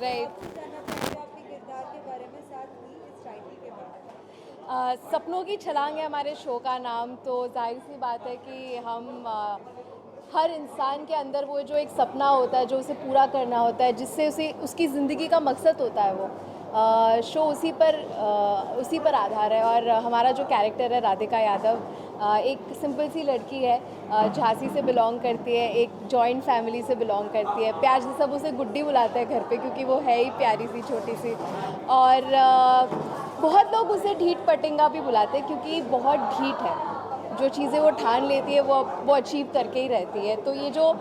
Right. आपको जानना चाहेंगे आपके किरदार के बारे में, साथ ही इस टाइटल के बारे में। सपनों की छलांग है हमारे शो का नाम, तो जाहिर सी बात है कि हम हर इंसान के अंदर वो जो एक सपना होता है जो उसे पूरा करना होता है, जिससे उसे उसकी ज़िंदगी का मकसद होता है, वो शो उसी पर आधार है। और हमारा जो कैरेक्टर है राधिका यादव, एक सिंपल सी लड़की है, झांसी से बिलोंग करती है, एक जॉइंट फैमिली से बिलोंग करती है। प्यार से सब उसे गुड्डी बुलाते हैं घर पे, क्योंकि वो है ही प्यारी सी छोटी सी। और बहुत लोग उसे ढीठ पटेंगा भी बुलाते हैं, क्योंकि बहुत ढीठ है। जो चीज़ें वो ठान लेती है वो अचीव करके ही रहती है। तो ये जो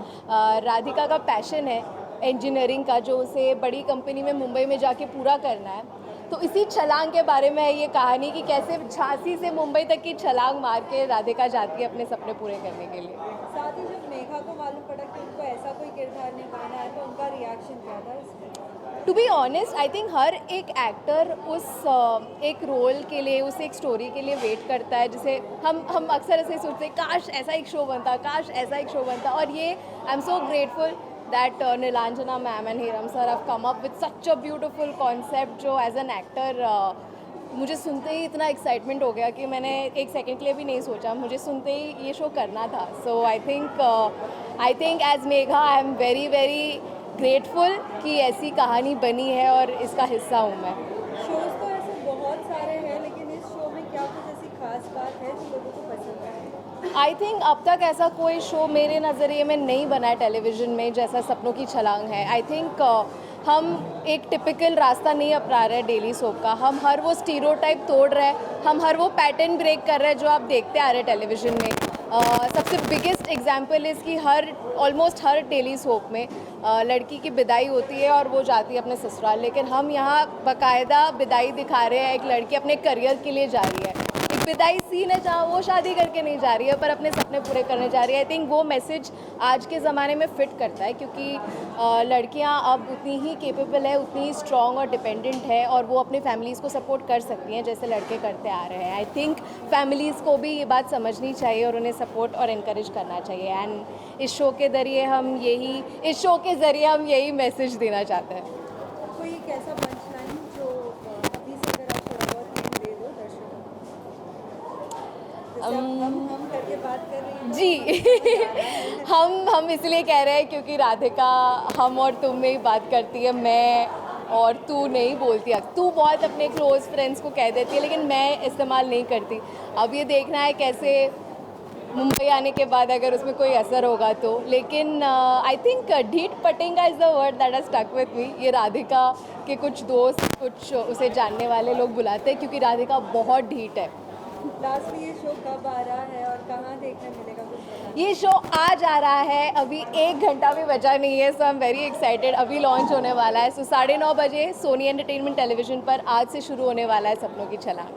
राधिका का पैशन है इंजीनियरिंग का, जो उसे बड़ी कंपनी में मुंबई में जाके पूरा करना है, तो इसी छलांग के बारे में है ये कहानी कि कैसे झांसी से मुंबई तक की छलांग मार के राधिका जाती है अपने सपने पूरे करने के लिए। साथ ही जब मेघा को मालूम पड़ा कि उनको ऐसा कोई किरदार निभाना है, तो उनका रिएक्शन क्या था इसमें? To be honest, I think हर एक एक्टर उस एक रोल के लिए, उस एक स्टोरी के लिए वेट करता है, जिसे हम अक्सर ऐसे सोचते हैं काश ऐसा एक शो बनता, काश ऐसा एक शो बनता। और ये I am so grateful that Neelanjana ma'am and Hiram sir have come up with such a beautiful concept, जो एज एन एक्टर मुझे सुनते ही इतना एक्साइटमेंट हो गया कि मैंने एक सेकंड के लिए भी नहीं सोचा, मुझे सुनते ही ये शो करना था। So I think as Megha I am very very grateful कि ऐसी कहानी बनी है और इसका हिस्सा हूँ मैं। शोज तो ऐसे बहुत सारे हैं, लेकिन इस शो में क्या कुछ ऐसी खास बात है जो लोगों को पसंद है? आई थिंक अब तक ऐसा कोई शो मेरे नज़रिए में नहीं बना है टेलीविज़न में जैसा सपनों की छलांग है। आई थिंक हम एक टिपिकल रास्ता नहीं अपना रहे हैं डेली सोप का, हम हर वो स्टीरियोटाइप तोड़ रहे हैं, हम हर वो पैटर्न ब्रेक कर रहे हैं जो आप देखते आ रहे हैं टेलीविज़न में। सबसे बिगेस्ट एग्जांपल इस कि ऑलमोस्ट हर डेली सोप में लड़की की विदाई होती है और वो जाती है अपने ससुराल, लेकिन हम यहाँ बाकायदा विदाई दिखा रहे हैं, एक लड़की अपने करियर के लिए जा रही है। एक विदाई सीन है जहाँ वो शादी करके नहीं जा रही है पर अपने सपने पूरे करने जा रही है। आई थिंक वो मैसेज आज के ज़माने में फ़िट करता है, क्योंकि लड़कियाँ अब उतनी ही केपेबल है, उतनी ही स्ट्रॉन्ग और डिपेंडेंट है, और वो अपनी फैमिलीज़ को सपोर्ट कर सकती हैं जैसे लड़के करते आ रहे हैं। आई थिंक फैमिलीज़ को भी ये बात समझनी चाहिए और उन्हें सपोर्ट और इनकरेज करना चाहिए। एंड इस शो के ज़रिए हम यही मैसेज देना चाहते हैं। कोई एक ऐसा पंच लाइन जो अभी से अगर आप थोड़ा बहुत हिंट दे दो दर्शकों को, जैसे हम करके बात कर रही हैं तो जी हम इसलिए कह रहे हैं क्योंकि राधिका हम और तुम में ही बात करती है, मैं और तू नहीं बोलती है। तू बहुत अपने क्लोज फ्रेंड्स को कह देती है, लेकिन मैं इस्तेमाल नहीं करती। अब ये देखना है कैसे मुंबई आने के बाद अगर उसमें कोई असर होगा तो। लेकिन I think Dheeth Patanga is the word that has stuck with me. ये राधिका के कुछ दोस्त, कुछ उसे जानने वाले लोग बुलाते हैं, क्योंकि राधिका बहुत ढीठ है। लास्टली ये शो कब आ रहा है और कहाँ देखने मिलेगा, कुछ बताइए। ये शो आज आ रहा है, अभी 1 घंटा भी बचा नहीं है, सो आई एम वेरी एक्साइटेड। अभी लॉन्च होने वाला है, सो 9:30 बजे सोनी एंटरटेनमेंट टेलीविजन पर आज से शुरू होने वाला है सपनों की छलांग।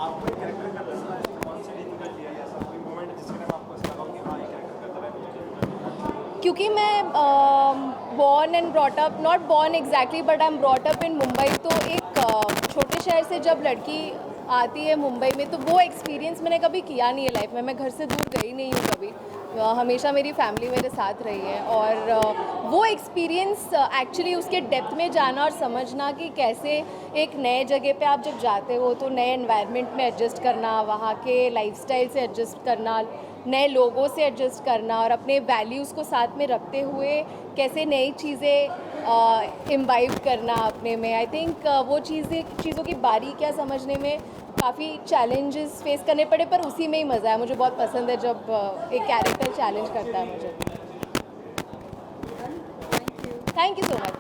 आपको एक कैरेक्टर का पसंद है, कौन सी रीति का लिया, या ऐसा कोई मोमेंट है जिसके टाइम आपको ऐसा लगा कि हाँ ये कैरेक्टर करता है? क्योंकि मैं born and brought up, not born exactly but I am brought up in Mumbai, तो एक छोटे शहर से जब लड़की आती है मुंबई में, तो वो एक्सपीरियंस मैंने कभी किया नहीं है लाइफ में। मैं घर से दूर गई नहीं हूँ कभी, हमेशा मेरी फैमिली मेरे साथ रही है। और वो एक्सपीरियंस एक्चुअली उसके डेप्थ में जाना और समझना कि कैसे एक नए जगह पे आप जब जाते हो तो नए एनवायरनमेंट में एडजस्ट करना, वहाँ के लाइफस्टाइल से एडजस्ट करना, नए लोगों से एडजस्ट करना, और अपने वैल्यूज़ को साथ में रखते हुए कैसे नई चीज़ें इम्बाइब करना अपने में। आई थिंक वो चीज़ों की बारीकियाँ समझने में काफ़ी चैलेंजेस फेस करने पड़े, पर उसी में ही मज़ा है। मुझे बहुत पसंद है जब एक कैरेक्टर चैलेंज करता है मुझे। Thank you so much.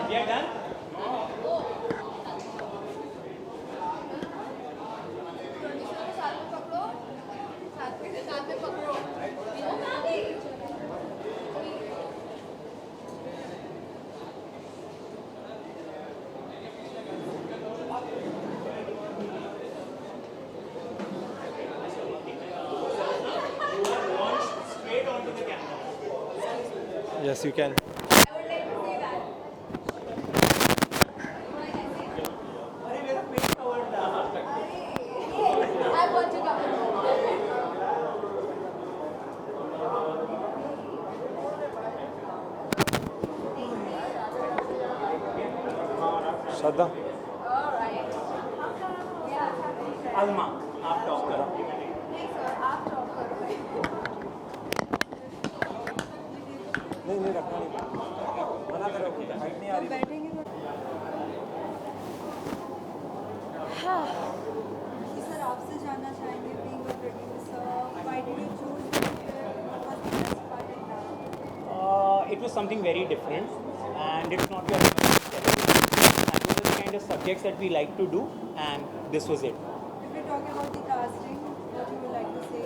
We are done? Yes, you can. I want to come. श्रद्धा अलमा आप टॉप करो नहीं रखना नहीं मना करो हाइट नहीं आ रही बैठेंगे तो सर आपसे जानना चाहेंगे being a producer why did you choose it was something very different and it's not your and those are the kind of subjects that we like to do and this was it. If we talk about the casting, what you would like to say?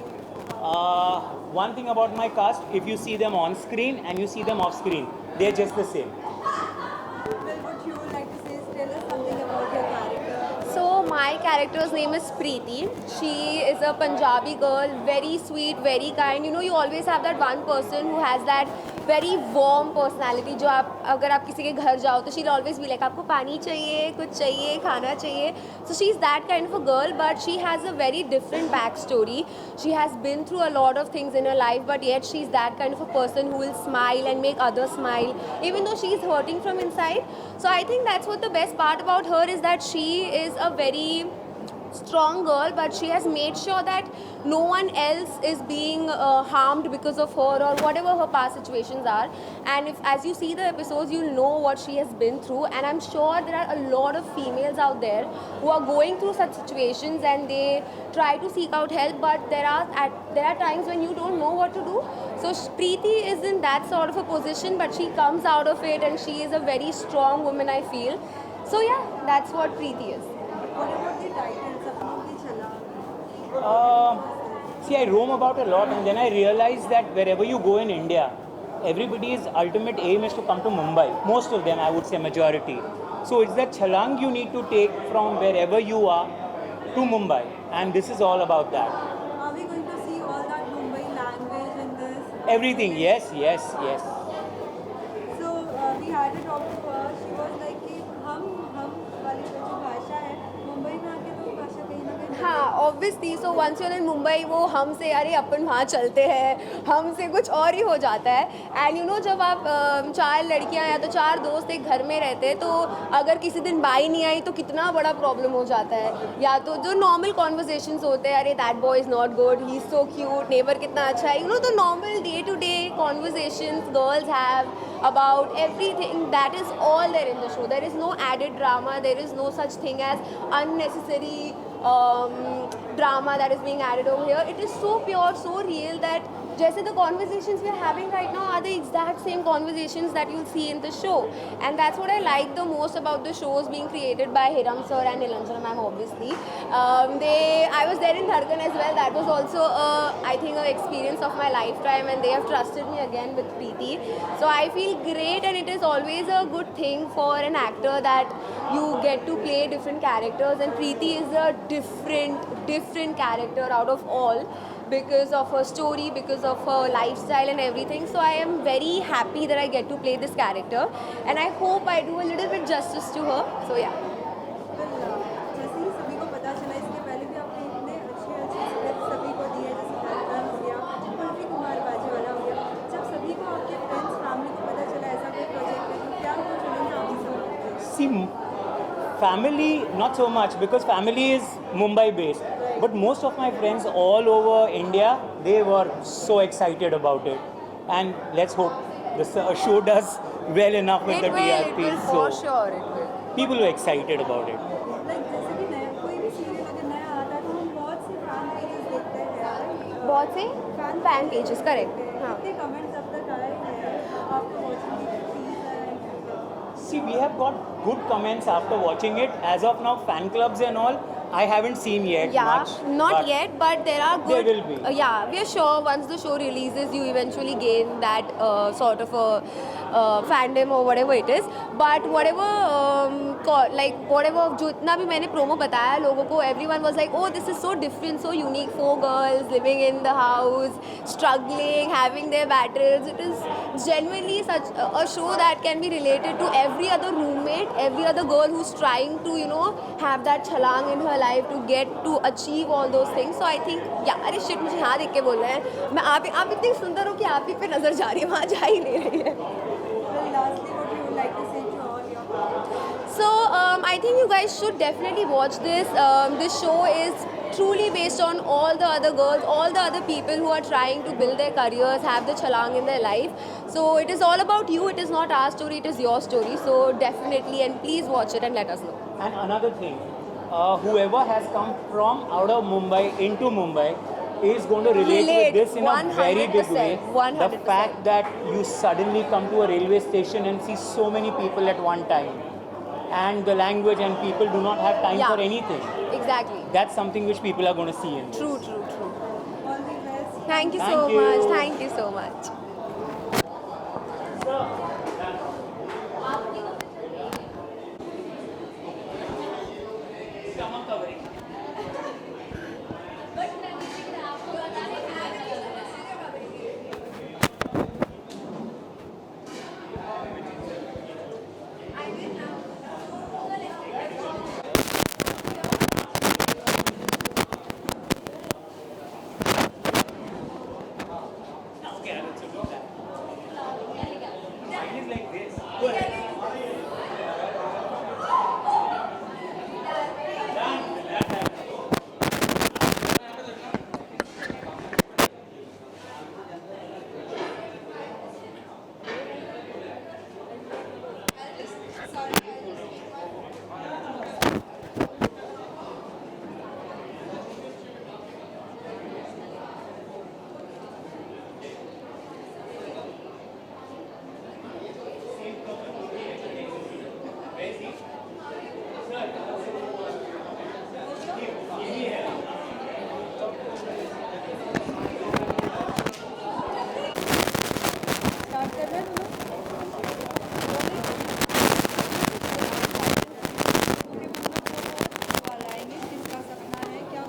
One thing about my cast, if you see them on screen and you see them off screen, they're just the same. Well, what you would like to say is tell us something about your character. So my character's name is Preeti. She is a Punjabi girl, very sweet, very kind. You know, you always have that one person who has that very warm personality. जो आप अगर आप किसी के घर जाओ तो she'll always be like आपको पानी चाहिए, कुछ चाहिए, खाना चाहिए. So she's that kind of a girl, but she has a very different backstory. She has been through a lot of things in her life, but yet she's that kind of a person who will smile and make others smile, even though she's hurting from inside. So I think that's what the best part about her is that she is a very strong girl, but she has made sure that no one else is being harmed because of her or whatever her past situations are. And if as you see the episodes, you'll know what she has been through, and I'm sure there are a lot of females out there who are going through such situations and they try to seek out help, but there are times when you don't know what to do. So Preeti is in that sort of a position, but she comes out of it and she is a very strong woman, I feel. So yeah, that's what Preeti is. What about the title, Sapnon Ki Chhalang? See, I roam about a lot and then I realized that wherever you go in India, everybody's ultimate aim is to come to Mumbai. Most of them, I would say majority. So it's that Chhalang you need to take from wherever you are to Mumbai, and this is all about that. Are we going to see all that Mumbai language in this? Everything, yes, yes, yes. So we had a talk to her. She was like कि हम वाली जो भाषा है मुंबई में आके तो भाषा कहीं ना कहीं हाँ obviously. So once you're in Mumbai वो हमसे अरे अपन वहाँ चलते हैं हमसे कुछ और ही हो जाता है. एंड यू नो जब आप चार लड़कियाँ या तो चार दोस्त एक घर में रहते हैं तो अगर किसी दिन बाई नहीं आई तो कितना बड़ा प्रॉब्लम हो जाता है. या तो जो नॉर्मल कॉन्वर्जेशंस होते हैं अरे that boy is not good he is so cute neighbour कितना अच्छा है. You know the normal day to day conversations girls have about everything, that is all there in the show. There is no added drama, there is no such thing as unnecessary drama that is being added over here. It is so pure, so real that जैसे the conversations we are having right now are the exact same conversations that you'll see in the show, and that's what I like the most about the shows being created by Hiram sir and Nilanjana ma'am. Obviously, I was there in Dhadkan as well. That was also I think an experience of my lifetime, and they have trusted me again with Preeti. So I feel great, and it is always a good thing for an actor that you get to play different characters, and Preeti is a different character out of all, because of her story, because of her lifestyle and everything. So I am very happy that I get to play this character, and I hope I do a little bit justice to her. So yeah. जैसे ही सभी को पता चला, इसके पहले भी आपने इतने अच्छे स्क्रिप्ट सभी को दिए, जैसे धड़कन हो गया, कुल्फी कुमार बाजीवाला हो गया. जब सभी को आपके फ्रेंड्स फैमिली को पता चला ऐसा कोई प्रोजेक्ट है तो क्या वो चुनेंगे आपसे? See, family not so much because family is Mumbai based. But most of my friends all over India, they were so excited about it. And let's hope the show does well enough with the It TRP. will for sure. It will. People were excited about it. Like जैसे कि नया कोई भी serial अगर नया आता है तो हम बहुत से फैन पेजेस देखते हैं, बहुत से फैन पेजेस करेक्ट. हाँ. कितने कमेंट्स अब तक आए हैं आपको वॉचिंग की teaser? See, we have got good comments after watching it. As of now, fan clubs and all, I haven't seen yet Yeah, much. not but yet, but there are good. There will be. Yeah, we are sure once the show releases, you eventually gain that sort of a fandom और whatever it is, but whatever like whatever जितना भी मैंने promo बताया लोगों को, everyone was like, oh this is so different, so unique, 4 girls living in the house, struggling, having their battles. It is genuinely such a show that can be related to every other roommate, every other girl who's trying to, you know, have that छलांग in her life to get to achieve all those things. So I think yeah, अरे shit, मुझे यहाँ देख के बोल रहे हैं, मैं आप इतनी सुंदर हो कि आप ही पे नज़र जा रही है, वहाँ जा ही नहीं रही है. Well, lastly, what you would like to say to all your fans? So I think you guys should definitely watch this. This show is truly based on all the other girls, all the other people who are trying to build their careers, have the chalang in their life. So it is all about you. It is not our story, it is your story. So definitely, and please watch it and let us know. And another thing, whoever has come from out of Mumbai into Mumbai is going to relate with this in a very big way. 100%. The fact that you suddenly come to a railway station and see so many people at one time, and the language and people do not have time Yeah. for anything. Exactly. That's something which people are going to see in this. True, true, true. All the best. Thank you Thank so you. much. Thank you so much. Start कर रहे हैं हम सवाल आएंगे, किसका सपना है, क्या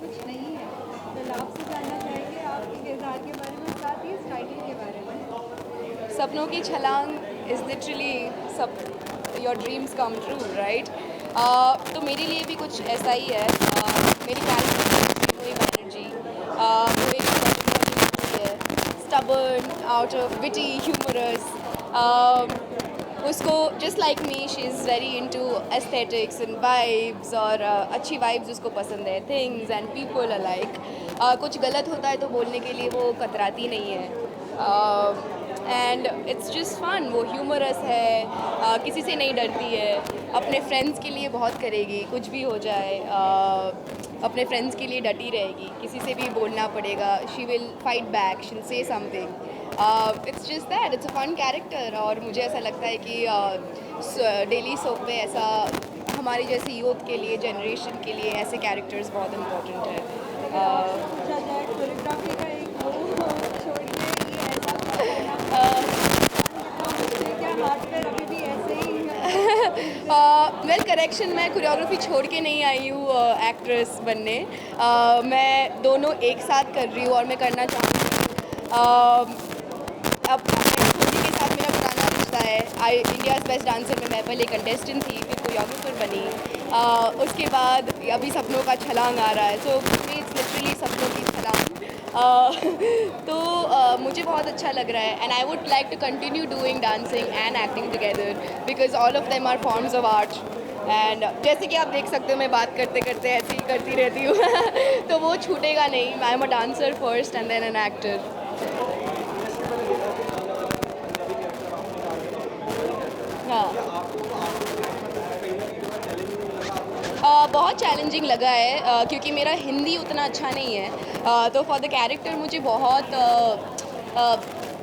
कुछ नहीं है. तो आपसे जानना चाहेंगे आपके किरदार के बारे में, साथ ही इस टाइटल के बारे में. सपनों की छलांग इज़ लिटरली सब your dreams come true right. तो मेरे लिए भी कुछ ऐसा ही है. मेरी कैरेक्टर वो एक एनर्जी, वो एक है stubborn, out of witty, humorous. उसको just like me she is very into aesthetics and vibes, और अच्छी वाइब्स उसको पसंद है, थिंग्स एंड पीपल अलाइक. कुछ गलत होता है तो बोलने के लिए वो कतराती नहीं है. And it's just fun. वो ह्यूमरस है, किसी से नहीं डरती है, अपने फ्रेंड्स के लिए बहुत करेगी, कुछ भी हो जाए अपने फ्रेंड्स के लिए डटी रहेगी. किसी से भी बोलना पड़ेगा, she will fight back, she will say something. It's just that, it's a fun character. और मुझे ऐसा लगता है कि डेली सोप पे ऐसा हमारी जैसे यूथ के लिए, जनरेशन के लिए ऐसे कैरेक्टर्स बहुत इम्पोर्टेंट है. पूछा जाए कोरियोग्राफी का एक वो छोड़ के ये ऐसा बताओ मुझे, क्या हाथ पैर अभी भी ऐसे ही है? वेल करेक्शन, मैं कोरियोग्राफी छोड़ के नहीं आई हूँ एक्ट्रेस बनने. मैं दोनों एक साथ कर रही हूँ और मैं करना चाहूँगी. अब छोटी के साथ मेरा पुराना रिश्ता है. इंडियाज़ बेस्ट डांसर में मैं पहले कंटेस्टेंट थी, फिर कोरियोग्राफर बनी. उसके बाद अभी सपनों का छलांग आ रहा है. सो इट्स लिटरली सपनों की छलांग. तो मुझे बहुत अच्छा लग रहा है. And I would like to continue doing dancing and acting together because all of them are forms of art. And जैसे कि आप देख सकते हो मैं बात करते करते ऐसे ही करती रहती हूँ. तो वो छूटेगा नहीं. I am a dancer first and then an actor. हाँ, बहुत चैलेंजिंग लगा है क्योंकि मेरा हिंदी उतना अच्छा नहीं है. तो फॉर द कैरेक्टर मुझे बहुत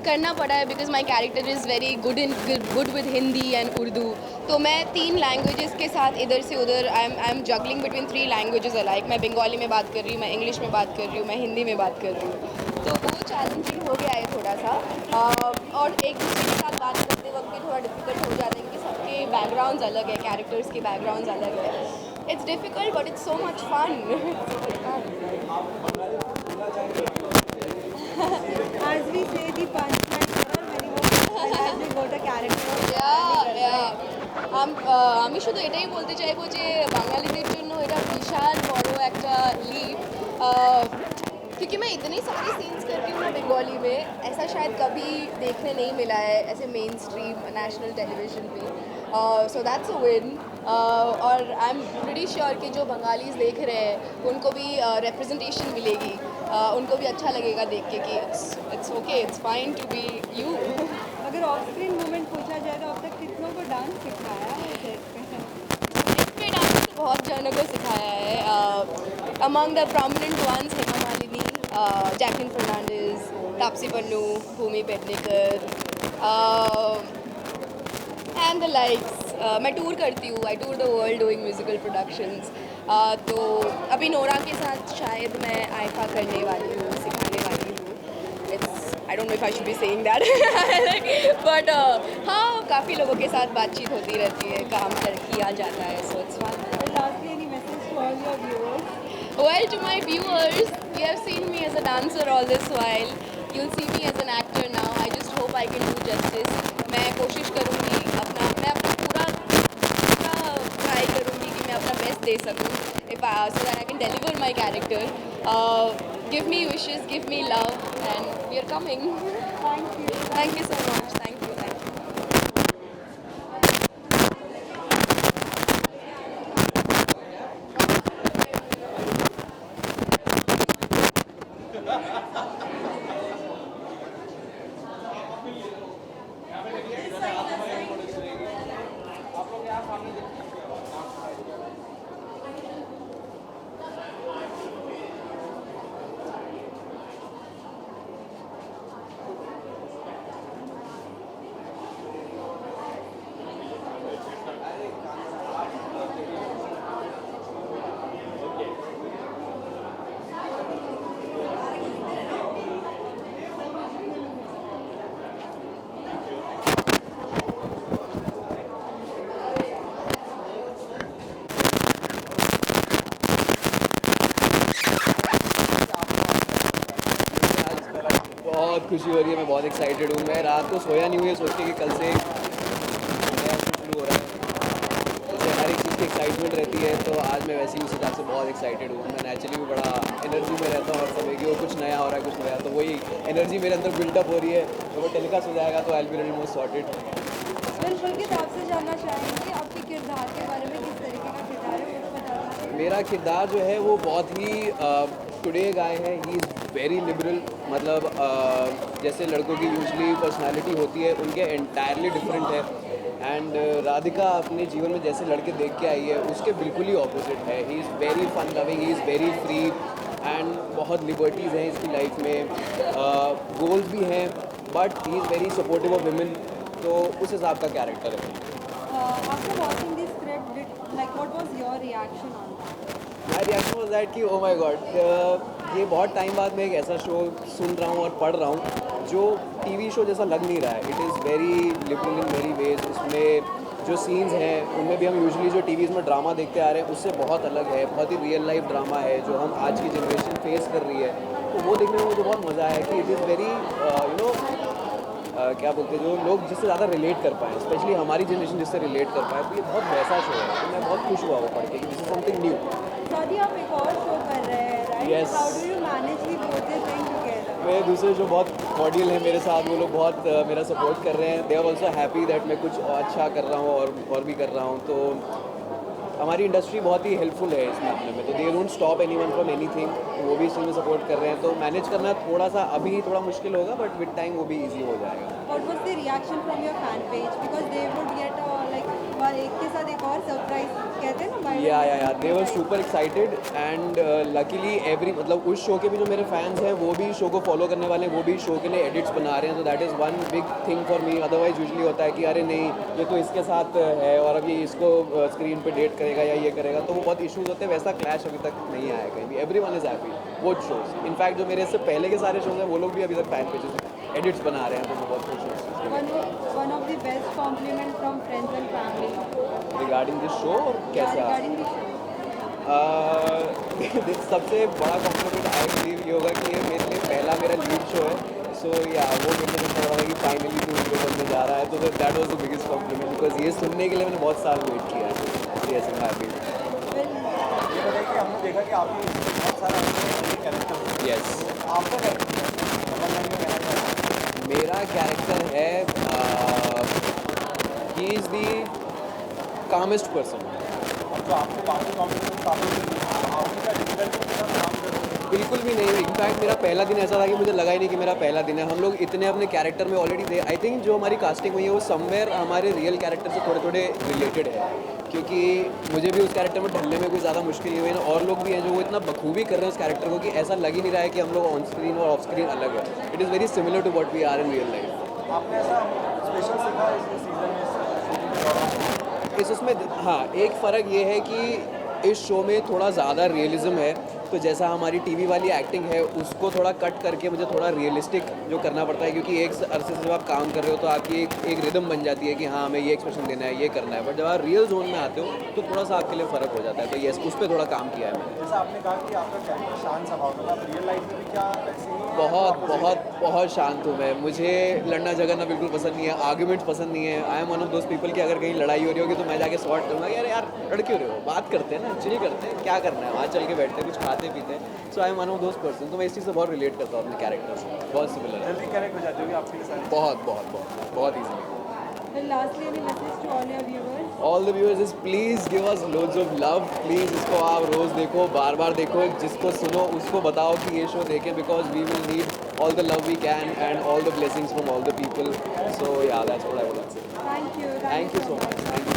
करना पड़ा है because my character is very good with Hindi and Urdu. तो मैं 3 लैंग्वेजेस के साथ इधर से उधर I am juggling between 3 languages alike. मैं बंगाली में बात कर रही हूँ, मैं इंग्लिश में बात कर रही हूँ, मैं हिंदी में बात कर रही हूँ. तो वो चैलेंजिंग हो गया है थोड़ा. छोटा सा और एक दूसरे के साथ बात करते वक्त भी थोड़ा डिफिकल्ट हो जाता है क्योंकि सबके बैकग्राउंड्स अलग है, कैरेक्टर्स के बैकग्राउंड्स अलग है. It's difficult but it's so much fun. As we say, the punchline for many more as we go to character. আমি শুধু এটাই বলতে চাইবো যে বাঙালিদের জন্য এটা বিশাল বড় একটা লিপ क्योंकि मैं इतने सारे सीन्स करती हूँ ना बंगाली में, ऐसा शायद कभी देखने नहीं मिला है ऐसे मेन स्ट्रीम नेशनल टेलीविजन पे. So that's a win. और आई एम प्रीटी श्योर कि जो बंगालीज देख रहे हैं उनको भी रिप्रेजेंटेशन मिलेगी, उनको भी अच्छा लगेगा देख के कि it's okay, it's fine to be you. अगर ऑफ स्क्रीन मूवमेंट पूछा जाए तो अब तक कितनों को डांस सिखाया है सेट पे? इसमें डांस तो बहुत जनों को सिखाया है. Among the prominent ones Hema Malini, Jacqueline Fernandez, Taapsee Pannu, Bhumi Pednekar and the likes. मैं टूर करती हूँ, I tour the world doing musical productions. तो अभी नोरा के साथ शायद मैं आईफा करने वाली हूँ, सिखाने वाली हूँ. It's I don't know if I should be saying that but हाँ, काफ़ी लोगों के साथ बातचीत होती रहती है, काम किया जाता है. So it's fun. Lastly, any message to all your viewers? Well, to my viewers, you have seen me as a dancer all this while. You'll see me as an actor now. I just hope I can do justice. मैं कोशिश करूँगी मैं अपना पूरा try करूँगी कि मैं अपना बेस्ट दे सकूँ so that I can deliver my character. Give me wishes, give me love, and we are coming. Thank you. Thank you so much. Thank you. Thank you. बहुत खुशी हो रही है, मैं बहुत एक्साइटेड हूँ. मैं रात को सोया नहीं हूँ ये सोच के कि कल से नया शुरू हो रहा है. जैसे हर एक चीज़ की एक्साइटमेंट रहती है, तो आज मैं वैसे ही उस हिसाब से बहुत एक्साइटेड हूँ. मैं नेचुरली भी बड़ा एनर्जी में रहता हूँ और समय की वो कुछ नया हो रहा है, कुछ नया, तो वही एनर्जी मेरे अंदर बिल्डअप हो रही है. तो वो टेलीकास्ट हो जाएगा तो I will be little more sorted. बिल्कुल आपसे जानना चाहेंगे आपके किरदार के बारे में, किस तरीके का किरदार है वो तो बता दीजिए. मेरा किरदार जो है वो बहुत ही टुडे गाय है. He is very liberal. मतलब जैसे लड़कों की यूजली पर्सनालिटी होती है, उनके एंटायरली डिफरेंट है. एंड राधिका अपने जीवन में जैसे लड़के देख के आई है उसके बिल्कुल ही ऑपोजिट है. He is very fun loving, he is very free and बहुत लिबर्टीज़ हैं इसकी लाइफ में, गोल्स भी हैं, but he is very supportive of women. तो उस हिसाब का कैरेक्टर है. After watching this script, like what was your reaction on that? My reaction was that कि ओ माई गॉड, ये बहुत टाइम बाद मैं एक ऐसा शो सुन रहा हूँ और पढ़ रहा हूँ जो टीवी शो जैसा लग नहीं रहा है. It is very liberal in very ways. उसमें जो सीन्स हैं उनमें भी हम यूजुअली जो टीवीज़ में ड्रामा देखते आ रहे हैं उससे बहुत अलग है. बहुत ही रियल लाइफ ड्रामा है जो हम आज की जनरेशन फेस कर रही है. तो वो देखने में मुझे बहुत मज़ा आया कि इट इज़ वेरी क्या बोलते हैं, जो लोग जिससे ज़्यादा रिलेट कर पाएँ, स्पेशली हमारी जनरेशन जिससे रिलेट कर पाए. तो ये बहुत वैसा शो है. तो मैं बहुत खुश हुआ वो पढ़ के कि this is something new. Sorry, आप एक और शो कर रहे हैं, right? Yes. How do you manage the both the thing together? मेरे दूसरे जो बहुत कॉर्डियल हैं मेरे साथ, वो लोग बहुत मेरा सपोर्ट कर रहे हैं. They are also happy that मैं कुछ अच्छा कर रहा हूँ और भी कर रहा हूँ. तो हमारी इंडस्ट्री बहुत ही हेल्पफुल है इस मामले में. तो they don't stop anyone from anything. वो भी इस चीज़ में सपोर्ट कर रहे हैं. तो मैनेज करना थोड़ा सा अभी थोड़ा मुश्किल होगा, बट विद टाइम वो भी ईजी हो जाएगा. What was the reaction from your fan page? Because they would get like और एक के साथ एक और सरप्राइज कहते हैं ना yeah they were super excited and luckily every मतलब उस शो के भी जो मेरे फैंस हैं वो भी शो को फॉलो करने वाले हैं, वो भी शो के लिए एडिट्स बना रहे हैं, तो that is one big thing for me. Otherwise usually होता है कि अरे नहीं ये तो इसके साथ है और अभी इसको स्क्रीन पे डेट करेगा या ये करेगा, तो वो बहुत इश्यूज होते हैं। वैसा क्लैश अभी तक नहीं आया कहीं भी, every one is happy both shows. In fact जो मेरे इससे पहले के सारे शोज हैं वो लोग भी अभी तक फैन पेजेस एडिट्स बना रहे हैं, तो मैं बहुत खुश हूँ one of the best compliment from friends and family regarding this show. और कैसा रिगार्डिंग दिस सबसे बड़ा कॉम्प्लीमेंट आई बिलीव ये होगा कि ये मेरे लिए पहला मेरा लीड शो है, सो या वो मेरे को पता लगा कि फाइनली तू हीरो बनने जा रहा है, तो that was the biggest complement because ये सुनने के लिए मैंने बहुत साल वेट किया है। Yes I happy. ये बताइए कि हमने देखा कि आपकी बहुत सारा कैरेक्टर यस आपका कैरेक्टर मेरा कैरेक्टर है ही इज़ दी कामेस्ट पर्सन। जो आपके बाकी कॉम्पिटिशन आपकी का डिफिकल्टी के साथ काम कर रहे हैं। बिल्कुल भी नहीं। इनफैक्ट मेरा पहला दिन ऐसा था कि मुझे लगा ही नहीं कि मेरा पहला दिन है। हम लोग इतने अपने कैरेक्टर में ऑलरेडी थे। आई थिंक जो हमारी कास्टिंग हुई है वो समवेयर हमारे रियल कैरेक्टर से थोड़े थोड़े रिलेटेड है, क्योंकि मुझे भी उस कैरेक्टर में ढलने में कोई ज़्यादा मुश्किल नहीं हुई है। और लोग भी हैं जो वो इतना बखूबी कर रहे हैं उस कैरेक्टर को कि ऐसा लग ही नहीं रहा है कि हम लोग ऑन स्क्रीन और ऑफ स्क्रीन अलग है। It is very similar to what we are in real life. आपने ऐसा स्पेशल सीखा इस सीजन में शूटिंग के दौरान? उसमें हाँ एक फ़र्क ये है कि इस शो में थोड़ा ज़्यादा रियलिज्म है, तो जैसा हमारी टीवी वाली एक्टिंग है उसको थोड़ा कट करके मुझे थोड़ा रियलिस्टिक जो करना पड़ता है, क्योंकि एक अरसे से जब आप काम कर रहे हो तो आपकी एक रिदम बन जाती है कि हाँ हमें ये एक्सप्रेशन देना है, ये करना है। बट जब आप रियल जोन में आते हो तो थोड़ा सा आपके लिए फ़र्क हो जाता है, तो ये उस पर थोड़ा काम किया है मैंने। जैसा आपने कहा कि आपका कैरेक्टर शांत स्वभाव का, आप रियल लाइफ में भी क्या वैसे ही हैं? बहुत शांत हूँ मैं। मुझे लड़ना झगड़ना बिल्कुल पसंद नहीं है, आर्ग्यूमेंट्स पसंद नहीं है। आई am one of those people कि अगर कहीं लड़ाई हो रही होगी तो मैं जाके सॉर्ट करूँगा, यार लड़ क्यों रहे हो, बात करते हैं ना, चिल करते हैं, क्या करना है, वहाँ चल के बैठते हैं, कुछ खाते पीते हैं। So I am one of those person, तो मैं इस चीज़ से बहुत रिलेट करता हूँ अपने कैरेक्टर से, बहुत सिमिलर है। जल्दी कनेक्ट हो जाती होगी आपके लिए सारी? बहुत easy. Lastly any message to all your viewers? All the viewers is please give us loads of love. Please इसको आप रोज़ देखो, बार बार देखो, जिसको सुनो उसको बताओ कि ये शो देखें, because we will need all the love we can and all the blessings from all the people. So yeah that's what I would say. Thank you thank you so much. Thank you.